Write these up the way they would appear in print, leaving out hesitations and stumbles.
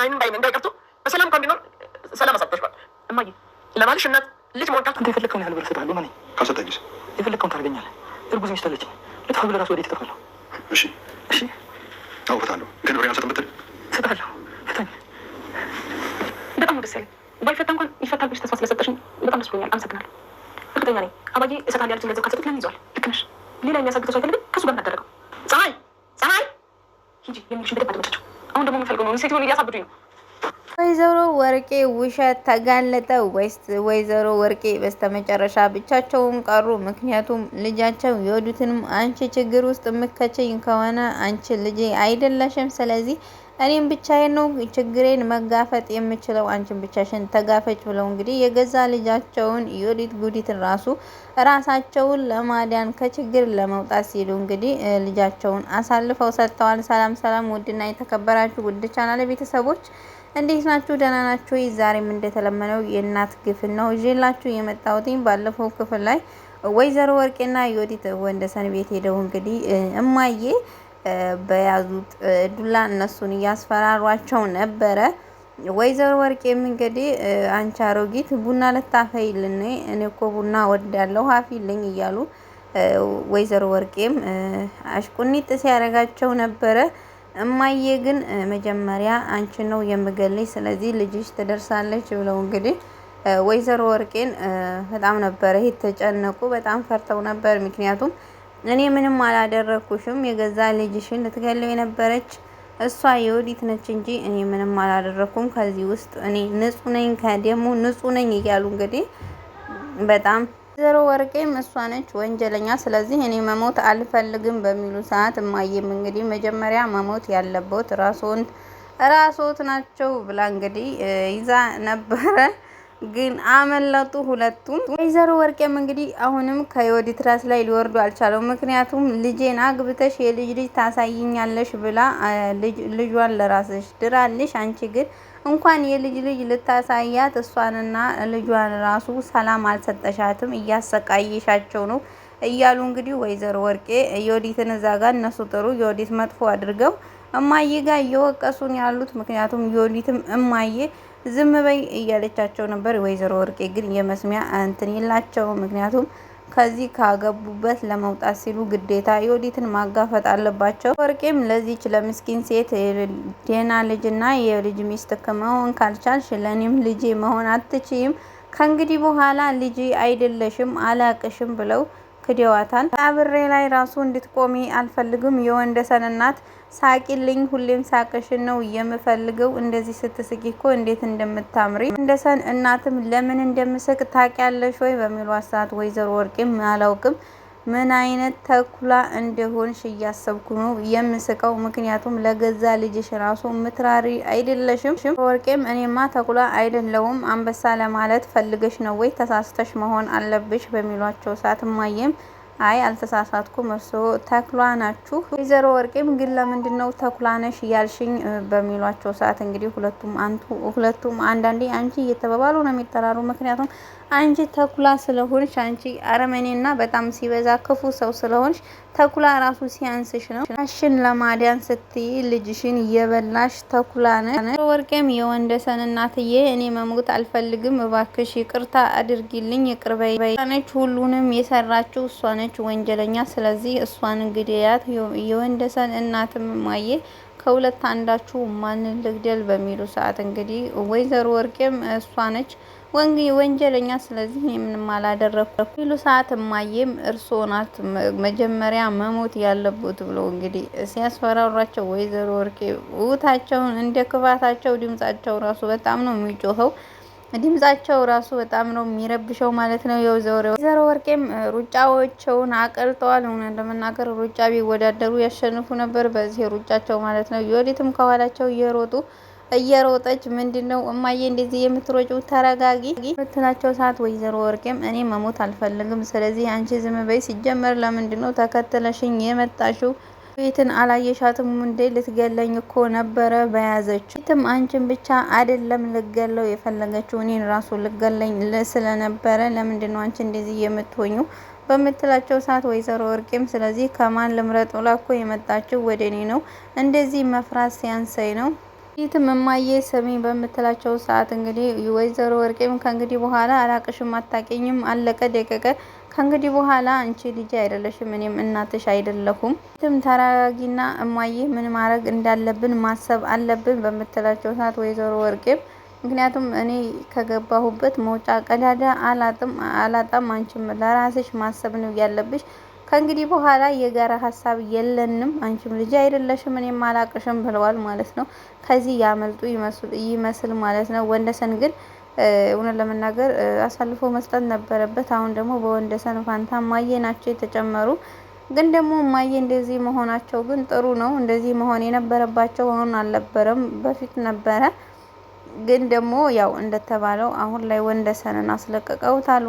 አይን ባይን እንዳይቀርቱ በሰላም እንኳን ቢኖር ሰላም አሳጥተሽዋል። እማዬ ለባልሽ እናት ልጅ መሆን አንተ የፈለግከውን ያህል ብር እሰጥሃለሁ። ማን ካልሰጠኝስ? የፈለግከውን ታደርገኛለህ። እርጉዝ ሚስት አለችኝ። ልጥፋ ብለህ ራሱ ወዴት እጠፋለሁ? እሺ እሺ፣ አዎ እፈታለሁ። ግን ብሬን አልሰጥም ብትል እሰጥሃለሁ። ፍታኝ። በጣም ደስ ያለኝ ባይፈታ እንኳን ይፈታል ብለሽ ተስፋ ስለሰጠሽኝ በጣም ደስ ብሎኛል። አመሰግናለሁ። እርግጠኛ ነኝ አባዬ እሰጥሃለሁ ያለችን ገንዘብ ካልሰጡት ለምን ይዘዋል? ልክ ነሽ። ሌላ የሚያሳግተው ሰው አይፈልግም። ከእሱ ጋር እናደረገው ፀሐይ ፀሐይ ሂጂ የሚልሽን በደንብ አድመጫቸው። አሁን ደግሞ የምፈልገው ነው ሴትዮን እያሳብዱኝ ነው። ወይዘሮ ወርቄ ውሸት ተጋለጠ ወይስ ወይዘሮ ወርቄ በስተመጨረሻ ብቻቸውን ቀሩ? ምክንያቱም ልጃቸው የወዱትንም አንቺ ችግር ውስጥ የምከቸኝ ከሆነ አንቺ ልጄ አይደለሽም፣ ስለዚህ እኔም ብቻዬን ነው ችግሬን መጋፈጥ የምችለው፣ አንቺን ብቻሽን ተጋፈጭ ብለው እንግዲህ የገዛ ልጃቸውን የወዲት ጉዲትን ራሳቸውን ለማዳን ከችግር ለመውጣት ሲሉ እንግዲህ ልጃቸውን አሳልፈው ሰጥተዋል። ሰላም ሰላም! ውድና የተከበራችሁ ውድ ቻናል ቤተሰቦች እንዴት ናችሁ? ደህና ናችሁ? ዛሬም እንደተለመነው የእናት ግፍን ነው ይዤላችሁ የመጣሁት። ባለፈው ክፍል ላይ ወይዘሮ ወርቄና የወዲት ወንደሰን ቤት ሄደው እንግዲህ እማዬ በያዙት ዱላ እነሱን እያስፈራሯቸው ነበረ። ወይዘሮ ወርቄም እንግዲህ አንቺ አሮጊት ቡና ልታፈይልን? እኔ እኮ ቡና ወዳለሁ አፊልኝ እያሉ ወይዘሮ ወርቄም አሽቁኒጥ ሲያደርጋቸው ነበረ። እማዬ ግን መጀመሪያ አንቺ ነው የምገልሽ፣ ስለዚህ ልጅሽ ትደርሳለች ብለው እንግዲህ ወይዘሮ ወርቄን በጣም ነበረ የተጨነቁ፣ በጣም ፈርተው ነበር። ምክንያቱም እኔ ምንም አላደረኩሽም፣ የገዛ ልጅሽን ልትገለው የነበረች እሷ የወዲት ነች እንጂ እኔ ምንም አላደረኩም፣ ከዚህ ውስጥ እኔ ንጹህ ነኝ፣ ከደሙ ንጹህ ነኝ እያሉ እንግዲህ በጣም ወይዘሮ ወርቄም እሷ ነች ወንጀለኛ፣ ስለዚህ እኔ መሞት አልፈልግም በሚሉ ሰዓት እማዬም እንግዲህ መጀመሪያ መሞት ያለበት ራስዎት ናቸው ብላ እንግዲህ ይዛ ነበረ። ግን አመለጡ ሁለቱም። ወይዘሮ ወርቄም እንግዲህ አሁንም ከዮዲት ራስ ላይ ሊወርዱ አልቻለው። ምክንያቱም ልጄን አግብተሽ የልጅ ታሳይኛለሽ ብላ ልጇን ለራስሽ ድራልሽ፣ አንቺ ግን እንኳን የልጅ ልታሳያት እሷንና ልጇን ራሱ ሰላም አልሰጠሻትም፣ እያሰቃየሻቸው ነው እያሉ እንግዲህ ወይዘሮ ወርቄ ዮዲትን እዛ ጋር እነሱ ጥሩ ዮዲት መጥፎ አድርገው እማዬ ጋር እየወቀሱን ያሉት። ምክንያቱም ዮዲትም እማዬ ዝም በይ እያለቻቸው ነበር። ወይዘሮ ወርቄ ግን የመስሚያ እንትን የላቸው። ምክንያቱም ከዚህ ካገቡበት ለመውጣት ሲሉ ግዴታ ዮዲትን ማጋፈጥ አለባቸው። ወርቄም ለዚች ለምስኪን ሴት ደህና ልጅና የልጅ ሚስት ከመሆን ካልቻልሽ ለኔም ልጄ መሆን አትችይም፣ ከእንግዲህ በኋላ ልጄ አይደለሽም፣ አላቅሽም ብለው ክደዋታል። አብሬ ላይ ራሱ እንድትቆሚ አልፈልግም። የወንደሰን እናት ሳቂልኝ፣ ሁሌም ሳቅሽን ነው የምፈልገው። እንደዚህ ስትስቂ እኮ እንዴት እንደምታምሪ። ወንደሰን እናትም ለምን እንደምስቅ ታውቂያለሽ ወይ በሚሏት ሰዓት ወይዘሮ ወርቄም አላውቅም፣ ምን አይነት ተኩላ እንደሆንሽ እያሰብኩ ነው የምስቀው። ምክንያቱም ለገዛ ልጅሽ ራሱ ምትራሪ አይደለሽም። ወርቄም እኔማ ተኩላ አይደለውም አንበሳ ለማለት ፈልገሽ ነው ወይ? ተሳስተሽ መሆን አለብሽ በሚሏቸው ሰዓት እማዬም አይ አልተሳሳትኩም፣ እርስዎ ተኩላ ናችሁ። ወይዘሮ ወርቄም ግን ለምንድን ነው ተኩላ ነሽ ያልሽኝ በሚሏቸው ሰዓት እንግዲህ ሁለቱም አንዳንዴ አንቺ እየተባባሉ ነው የሚጠራሩ። ምክንያቱም አንቺ ተኩላ ስለሆንሽ፣ አንቺ አረመኔና በጣም ሲበዛ ክፉ ሰው ስለሆንሽ፣ ተኩላ ራሱ ሲያንስሽ ነው። አሽን ለማዳን ስትይ ልጅሽን እየበላሽ ተኩላ ነሽ። ወርቄም የወንደሰን እናትዬ እኔ መሞት አልፈልግም፣ እባክሽ ይቅርታ አድርጊልኝ፣ ይቅር በይ ነች። ሁሉንም የሰራችው እሷ ነች ወንጀለኛ፣ ስለዚህ እሷን እንግዲያት። የወንደሰን እናትም ማየ ከሁለት አንዳችሁ ማንን ልግደል በሚሉ ሰዓት እንግዲህ ወይዘሮ ወርቄም እሷ ነች ወንጀለኛ፣ ስለዚህ ምንም አላደረኩ ቢሉ ሰዓት እማዬም እርስዎ ናት መጀመሪያ መሞት ያለበት ብሎ እንግዲህ ሲያስፈራሯቸው ወይዘሮ ወርቄ ውታቸውን እንደ ክፋታቸው ድምጻቸው ራሱ በጣም ነው የሚጮኸው። ድምጻቸው ራሱ በጣም ነው የሚረብሸው ማለት ነው። ወይዘሮ ወርቄም ሩጫዎቸውን አቀልጠዋል። እውነት ለመናገር ሩጫ ቢወዳደሩ ያሸንፉ ነበር በዚህ ሩጫቸው ማለት ነው። ዮዲትም ከኋላቸው እየሮጠች ምንድነው እማዬ እንደዚህ የምትሮጪው? ተረጋጊ ምትላቸው ሰዓት ወይዘሮ ወርቄም እኔ መሞት አልፈልግም፣ ስለዚህ አንቺ ዝም በይ። ሲጀመር ለምንድነው ተከተለሽኝ የመጣሽው? ቤትን አላየሻትም እንዴ? ልትገለኝ እኮ ነበረ በያዘችው። ቤትም አንቺን ብቻ አይደለም ልገለው የፈለገችው እኔን ራሱ ልገለኝ ስለነበረ ለምንድነው አንቺ እንደዚህ የምትሆኙ በምትላቸው ሰዓት ወይዘሮ ወርቄም ስለዚህ ከማን ልምረጥ ብላ እኮ የመጣችው ወደ እኔ ነው፣ እንደዚህ መፍራት ሲያንሰኝ ነው ይትም እማዬ ስሚ በምትላቸው ሰዓት እንግዲህ ወይዘሮ ወርቄም ከእንግዲህ በኋላ አላቅሽም፣ አታውቂኝም፣ አለቀ ደቀቀ። ከእንግዲህ በኋላ አንቺ ልጅ አይደለሽም፣ እኔም እናትሽ አይደለሁም። ይትም ተረጋጊና እማዬ ምን ማድረግ እንዳለብን ማሰብ አለብን በምትላቸው ሰዓት ወይዘሮ ወርቄም ምክንያቱም እኔ ከገባሁበት መውጫ ቀዳዳ አላጣም፣ አንቺም ለራስሽ ማሰብ ነው ያለብሽ። ከእንግዲህ በኋላ የጋራ ሀሳብ የለንም፣ አንቺም ልጅ አይደለሽም፣ እኔም አላቅሽም ብለዋል ማለት ነው። ከዚህ ያመልጡ ይመስል ማለት ነው። ወንደሰን ግን እውነት ለመናገር አሳልፎ መስጠት ነበረበት። አሁን ደግሞ በወንደሰን ፋንታ እማዬ ናቸው የተጨመሩ። ግን ደግሞ እማዬ እንደዚህ መሆናቸው ግን ጥሩ ነው። እንደዚህ መሆን የነበረባቸው አሁን አልነበረም፣ በፊት ነበረ። ግን ደግሞ ያው እንደተባለው አሁን ላይ ወንደሰንን አስለቀቀውታል።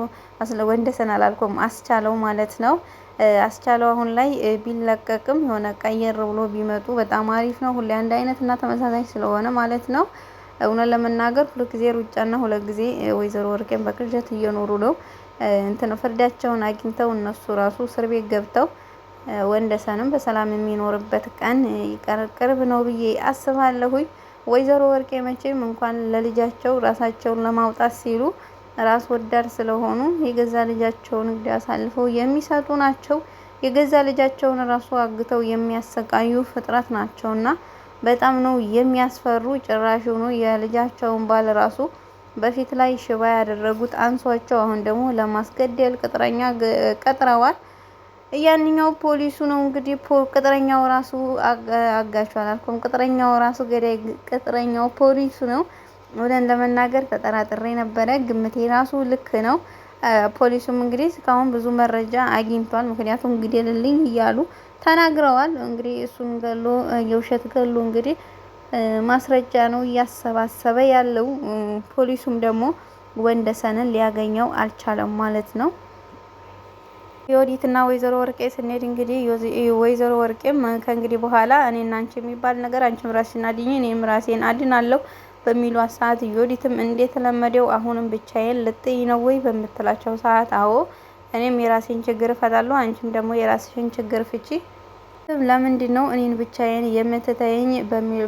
ወንደሰን አላልኩም፣ አስቻለው ማለት ነው። አስቻለው አሁን ላይ ቢለቀቅም የሆነ ቀየር ብሎ ቢመጡ በጣም አሪፍ ነው። ሁሌ አንድ አይነት እና ተመሳሳይ ስለሆነ ማለት ነው። እውነት ለመናገር ሁለት ጊዜ ሩጫና ሁለት ጊዜ ወይዘሮ ወርቄን በቅርጀት እየኖሩ ነው። እንትን ፍርዳቸውን አግኝተው እነሱ ራሱ እስር ቤት ገብተው ወንደሰንም በሰላም የሚኖርበት ቀን ቅርብ ነው ብዬ አስባለሁኝ። ወይዘሮ ወርቄ መቼም እንኳን ለልጃቸው ራሳቸውን ለማውጣት ሲሉ ራስ ወዳድ ስለሆኑ የገዛ ልጃቸውን እንግዲህ አሳልፈው የሚሰጡ ናቸው። የገዛ ልጃቸውን ራሱ አግተው የሚያሰቃዩ ፍጥረት ናቸውና በጣም ነው የሚያስፈሩ። ጭራሽ ሆኖ የልጃቸውን ባል ራሱ በፊት ላይ ሽባ ያደረጉት አንሷቸው፣ አሁን ደግሞ ለማስገደል ቅጥረኛ ቀጥረዋል። ያንኛው ፖሊሱ ነው እንግዲህ ቅጥረኛው ራሱ አጋቹ አላልኩም፣ ቅጥረኛው ራሱ ገዳይ ቅጥረኛው ፖሊሱ ነው። ወደን ለመናገር ተጠራጥሬ ነበረ፣ ግምቴ ራሱ ልክ ነው። ፖሊሱም እንግዲህ እስካሁን ብዙ መረጃ አግኝቷል። ምክንያቱም ግደልልኝ እያሉ ተናግረዋል። እንግዲህ እሱን ገሎ የውሸት ገሎ እንግዲህ ማስረጃ ነው እያሰባሰበ ያለው። ፖሊሱም ደግሞ ወንደሰንን ሊያገኘው አልቻለም ማለት ነው። የወዲትና ወይዘሮ ወርቄ ስንሄድ እንግዲህ ወይዘሮ ወርቄም ከእንግዲህ በኋላ እኔና አንቺ የሚባል ነገር አንቺም ራስሽን አድኝ እኔም ራሴን አድናለሁ በሚሉ ሰዓት ዮዲትም እንዴት ለመደው አሁንም ብቻዬን ልጥይ ነው ወይ በምትላቸው ሰዓት አዎ እኔም የራሴን ችግር እፈታለሁ፣ አንቺም ደግሞ የራስሽን ችግር ፍቺ፣ ለምንድን ነው እኔን ብቻዬን የምትተይኝ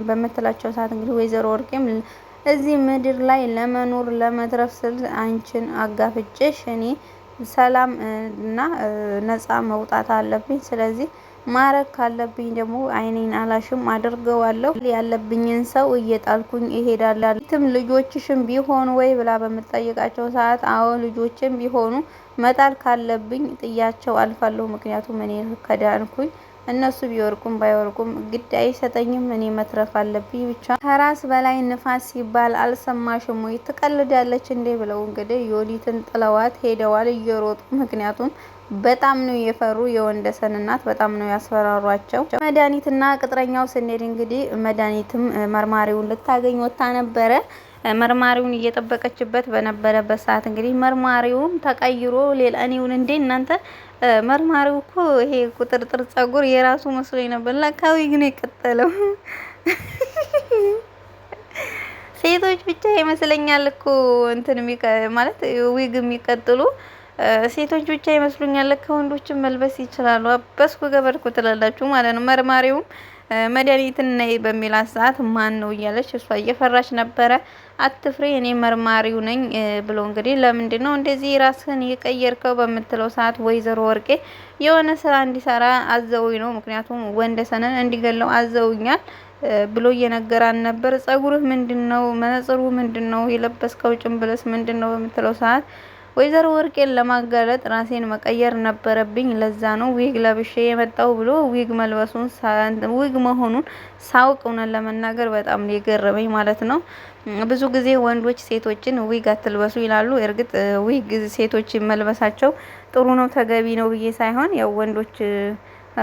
በምትላቸው ሰዓት እንግዲህ ወይዘሮ ወርቄም እዚህ ምድር ላይ ለመኖር ለመትረፍ ስል አንቺን አጋፍጬሽ እኔ ሰላም እና ነፃ መውጣት አለብኝ። ስለዚህ ማረግ ካለብኝ ደግሞ አይኔን አላሽም አድርገዋለሁ። ያለብኝን ሰው እየጣልኩኝ እሄዳለሁ። ትም ልጆችሽም ቢሆኑ ወይ ብላ በምትጠይቃቸው ሰዓት አዎ ልጆችም ቢሆኑ መጣል ካለብኝ ጥያቸው አልፋለሁ። ምክንያቱም እኔ ከዳንኩኝ እነሱ ቢወርቁም ባይወርቁም ግድ አይሰጠኝም። እኔ መትረፍ አለብኝ ብቻ። ከራስ በላይ ንፋስ ሲባል አልሰማሽም ወይ ትቀልዳለች እንዴ ብለው እንግዲህ ዮዲትን ጥለዋት ሄደዋል እየሮጡ። ምክንያቱም በጣም ነው የፈሩ። የወንደሰን እናት በጣም ነው ያስፈራሯቸው። መድኃኒትና ቅጥረኛው ስንሄድ እንግዲህ መድኃኒትም መርማሪውን ልታገኝ ወጣ ነበረ። መርማሪውን እየጠበቀችበት በነበረበት ሰዓት እንግዲህ መርማሪውም ተቀይሮ ሌላ እኔውን እንዴ እናንተ መርማሪው እኮ ይሄ ቁጥርጥር ጸጉር የራሱ መስሎኝ ነበር፣ ለካዊ ግን የቀጠለው ሴቶች ብቻ ይመስለኛል እኮ እንትን ማለት ዊግ የሚቀጥሉ ሴቶች ብቻ ይመስሉኛል። ለካ ወንዶችም መልበስ ይችላሉ። አበስኩ ገበርኩ ትላላችሁ ማለት ነው። መርማሪውም መድኃኒትን ነይ በሚላት ሰዓት ማን ነው እያለች እሷ እየፈራች ነበረ። አትፍሬ እኔ መርማሪው ነኝ ብሎ እንግዲህ ለምንድን ነው እንደዚህ ራስህን የቀየርከው በምትለው ሰዓት ወይዘሮ ወርቄ የሆነ ስራ እንዲሰራ አዘውኝ ነው፣ ምክንያቱም ወንደሰንን እንዲገለው አዘውኛል ብሎ እየነገራን ነበር። ጸጉርህ ምንድነው? መነጽሩ ምንድነው? የለበስከው ጭንብልስ ምንድነው? በምትለው ሰዓት ወይዘሮ ወርቄን ለማጋለጥ ራሴን መቀየር ነበረብኝ፣ ለዛ ነው ዊግ ለብሼ የመጣው ብሎ ዊግ መልበሱን ዊግ መሆኑን ሳውቅ እውነት ለመናገር በጣም የገረመኝ ማለት ነው። ብዙ ጊዜ ወንዶች ሴቶችን ዊግ አትልበሱ ይላሉ። እርግጥ ዊግ ሴቶች መልበሳቸው ጥሩ ነው ተገቢ ነው ብዬ ሳይሆን ያው ወንዶች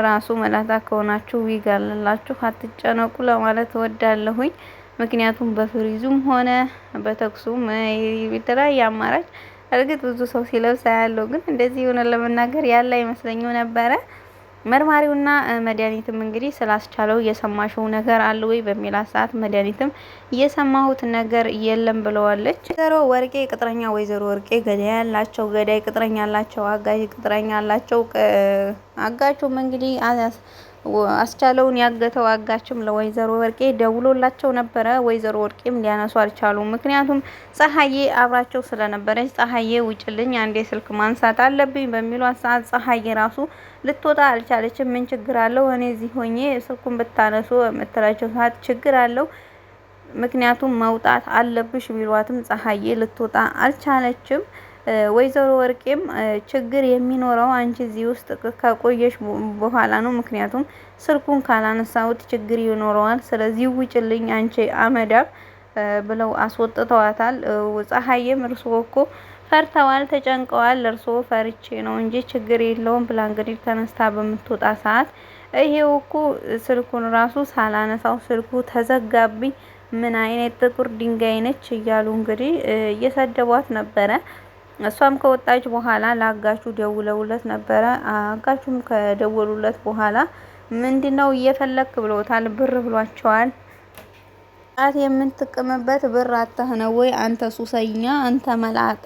ራሱ መላጣ ከሆናችሁ ዊግ አለላችሁ አትጨነቁ ለማለት እወዳለሁኝ። ምክንያቱም በፍሪዙም ሆነ በተኩሱም የተለያየ አማራጭ እርግጥ ብዙ ሰው ሲለብስ ያለው ግን እንደዚህ ሆነ ለመናገር ያለ አይመስለኝም ነበረ። መርማሪውና መድኃኒትም እንግዲህ ስላስቻለው የሰማሽው ነገር አለ ወይ በሚላት ሰዓት መድኃኒትም የሰማሁት ነገር የለም ብለዋለች። ወይዘሮ ወርቄ ቅጥረኛ ወይዘሮ ወርቄ ገዳይ ያላቸው ገዳይ ቅጥረኛ ያላቸው አጋጅ ቅጥረኛ ያላቸው አጋቹም እንግዲህ አስቻለውን ያገተው አጋችም ለወይዘሮ ወርቄ ደውሎላቸው ነበረ። ወይዘሮ ወርቄም ሊያነሱ አልቻሉም። ምክንያቱም ፀሐዬ አብራቸው ስለነበረች ፀሐዬ ውጭልኝ አንዴ ስልክ ማንሳት አለብኝ በሚሏት ሰዓት ፀሐዬ ራሱ ልትወጣ አልቻለችም። ምን ችግር አለው እኔ እዚህ ሆኜ ስልኩን ብታነሱ የምትላቸው ሰዓት ችግር አለው ምክንያቱም መውጣት አለብሽ ቢሏትም ፀሐዬ ልትወጣ አልቻለችም። ወይዘሮ ወርቄም ችግር የሚኖረው አንቺ እዚህ ውስጥ ከቆየሽ በኋላ ነው። ምክንያቱም ስልኩን ካላነሳሁት ችግር ይኖረዋል። ስለዚህ ውጭልኝ አንቺ አመዳም ብለው አስወጥተዋታል። ፀሐዬም እርስዎ እኮ ፈርተዋል፣ ተጨንቀዋል፣ እርስዎ ፈርቼ ነው እንጂ ችግር የለውም ብላ እንግዲህ ተነስታ በምትወጣ ሰዓት ይሄው እኮ ስልኩን ራሱ ሳላነሳው ስልኩ ተዘጋብኝ፣ ምን አይነት ጥቁር ድንጋይ ነች እያሉ እንግዲህ እየሰደቧት ነበረ። እሷም ከወጣች በኋላ ለአጋቹ ደውለውለት ነበረ። አጋቹም ከደወሉለት በኋላ ምንድነው እየፈለክ ብሎታል። ብር ብሏቸዋል። ጣት የምትቅምበት ብር አተህ ነው ወይ አንተ ሱሰኛ፣ አንተ መላጣ፣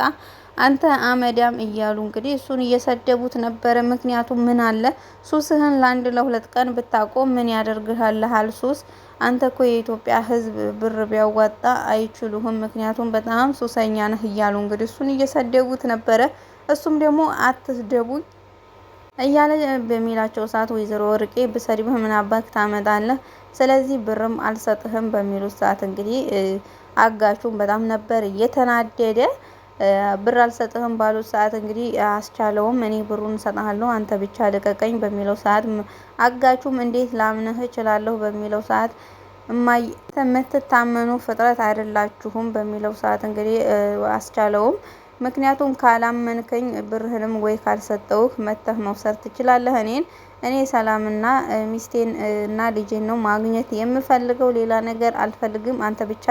አንተ አመዳም እያሉ እንግዲህ እሱን እየሰደቡት ነበረ። ምክንያቱም ምን አለ ሱስህን ለአንድ ለሁለት ቀን ብታቆም ምን ያደርግሃል? ሱስ አንተ እኮ የኢትዮጵያ ሕዝብ ብር ቢያዋጣ አይችሉህም። ምክንያቱም በጣም ሱሰኛ ነህ እያሉ እንግዲህ እሱን እየሰደቡት ነበረ። እሱም ደግሞ አትስደቡኝ እያለ በሚላቸው ሰዓት ወይዘሮ ወርቄ ብሰድብህ ምን አባክ ታመጣለህ? ስለዚህ ብርም አልሰጥህም በሚሉት ሰዓት እንግዲህ አጋቹም በጣም ነበር እየተናደደ። ብር አልሰጥህም ባሉት ሰዓት እንግዲህ አስቻለውም እኔ ብሩን እሰጥሃለሁ አንተ ብቻ ልቀቀኝ በሚለው ሰዓት አጋቹም እንዴት ላምነህ እችላለሁ በሚለው ሰዓት የምትታመኑ ፍጥረት አይደላችሁም በሚለው ሰዓት እንግዲህ አስቻለውም ምክንያቱም ካላመንከኝ ብርህንም ወይ ካልሰጠውህ መተህ መውሰድ ትችላለህ። እኔ ሰላምና ሚስቴን እና ልጄን ነው ማግኘት የምፈልገው፣ ሌላ ነገር አልፈልግም። አንተ ብቻ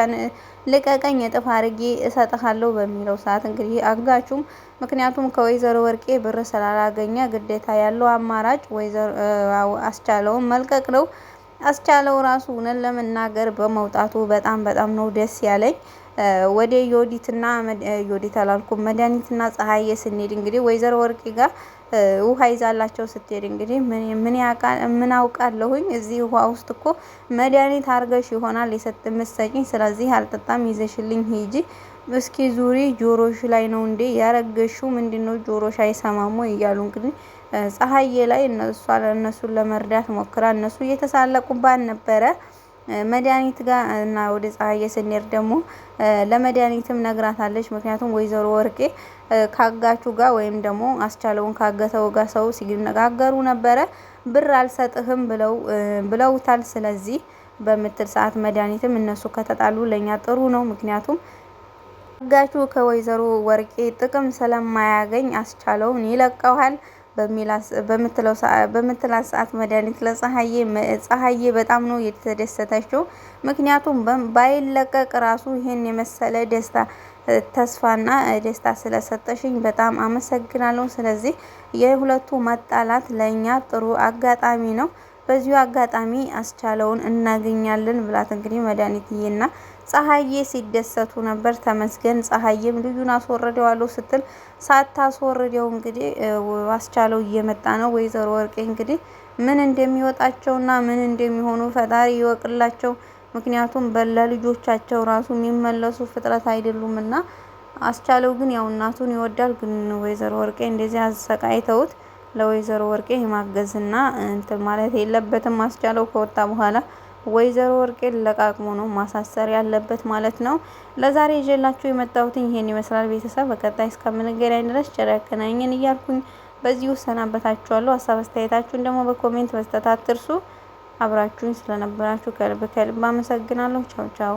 ልቀቀኝ፣ እጥፍ አድርጌ እሰጥሃለሁ በሚለው ሰዓት እንግዲህ አጋቹም ምክንያቱም ከወይዘሮ ወርቄ ብር ስላላገኘ ግዴታ ያለው አማራጭ አስቻለውን መልቀቅ ነው። አስቻለው ራሱ እውነት ለመናገር በመውጣቱ በጣም ነው ደስ ያለኝ። ወደ ዮዲት አላልኩም መድኃኒትና ፀሐዬ ስንሄድ እንግዲህ ወይዘሮ ወርቄ ጋር ውሃ ይዛላቸው ስትሄድ እንግዲህ ምን አውቃለሁኝ እዚህ ውሃ ውስጥ እኮ መድኃኒት አርገሽ ይሆናል የምትሰጪኝ፣ ስለዚህ አልጠጣም፣ ይዘሽልኝ ሂጂ፣ እስኪ ዙሪ፣ ጆሮሽ ላይ ነው እንዴ ያረገሽው? ምንድነው ጆሮሽ አይሰማሙ? እያሉ እንግዲህ ፀሐዬ ላይ እነሱን ለመርዳት ሞክራ እነሱ እየተሳለቁባት ነበረ። መድኃኒት ጋር እና ወደ ፀሐዬ ስንሄድ ደግሞ ለመድኃኒትም ነግራታለች። ምክንያቱም ወይዘሮ ወርቄ ካጋቹ ጋር ወይም ደግሞ አስቻለውን ካገተው ጋር ሰው ሲነጋገሩ ነበረ። ብር አልሰጥህም ብለውታል። ስለዚህ በምትል ሰዓት መድኃኒትም እነሱ ከተጣሉ ለኛ ጥሩ ነው። ምክንያቱም አጋቹ ከወይዘሮ ወርቄ ጥቅም ስለማያገኝ አስቻለውን ይለቀዋል በምትላት ሰዓት መድኃኒት ፀሐዬ በጣም ነው የተደሰተችው። ምክንያቱም ባይለቀቅ ራሱ ይሄን የመሰለ ተስፋና ደስታ ስለሰጠሽኝ በጣም አመሰግናለሁ። ስለዚህ የሁለቱ መጣላት ለኛ ጥሩ አጋጣሚ ነው። በዚሁ አጋጣሚ አስቻለውን እናገኛለን ብላት እንግዲህ መድኃኒትዬና ፀሐዬ ሲደሰቱ ነበር። ተመስገን። ፀሐዬም ልዩን አስወርደዋለሁ ስትል ሳታስወርደው እንግዲህ አስቻለው እየመጣ ነው። ወይዘሮ ወርቄ እንግዲህ ምን እንደሚወጣቸውና ምን እንደሚሆኑ ፈጣሪ ይወቅላቸው። ምክንያቱም ለልጆቻቸው ራሱ የሚመለሱ ፍጥረት አይደሉምና አስቻለው ግን ያው እናቱን ይወዳል። ግን ወይዘሮ ወርቄ እንደዚህ አሰቃይተውት ለወይዘሮ ወርቄ የማገዝና እንትን ማለት የለበትም። አስቻለው ከወጣ በኋላ ወይዘሮ ወርቄ ለቃቅሞ ነው ማሳሰር ያለበት ማለት ነው። ለዛሬ ይዤላችሁ የመጣሁት ይሄን ይመስላል። ቤተሰብ በቀጣይ እስከምንገናኝ ድረስ ቸር ያገናኘን እያልኩኝ በዚሁ ሰናበታችኋለሁ። ሀሳብ አስተያየታችሁን ደግሞ በኮሜንት መስጠት አትርሱ። አብራችሁኝ ስለነበራችሁ ከልብ አመሰግናለሁ። ቻው ቻው።